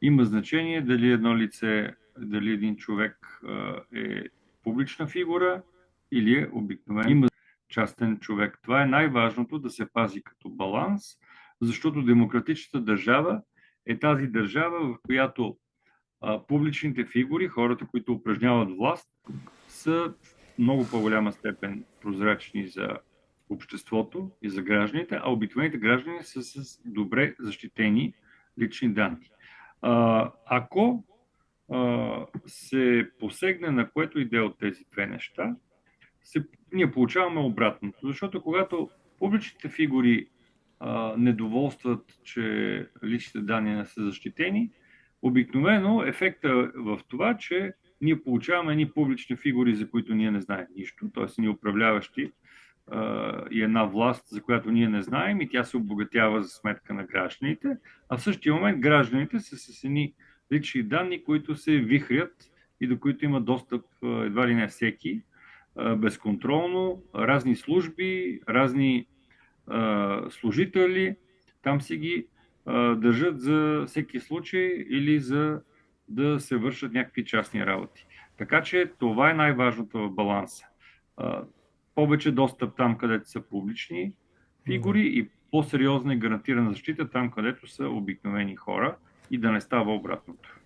Има значение дали едно лице, дали един човек е публична фигура или е обикновен частен човек. Това е най-важното да се пази като баланс, защото демократичната държава е тази държава, в която публичните фигури, хората, които упражняват власт, са в много по-голяма степен прозрачни за обществото и за гражданите, а обикновените граждани са с добре защитени лични данни. Ако се посегне на което и да е от тези две неща, ние получаваме обратното. Защото когато публичните фигури недоволстват, че личните данни не са защитени, обикновено ефекта в това, че ние получаваме едни публични фигури, за които ние не знаем нищо, т.е. ни управляващи и една власт, за която ние не знаем и тя се обогатява за сметка на гражданите, а в същия момент гражданите са с едни лични данни, които се вихрят и до които има достъп едва ли не всеки, безконтролно, разни служби, разни служители, там си ги държат за всеки случай или за да се вършат някакви частни работи. Така че това е най-важното в баланса. Повече достъп там, където са публични фигури и по-сериозна и гарантирана защита там, където са обикновени хора и да не става обратното.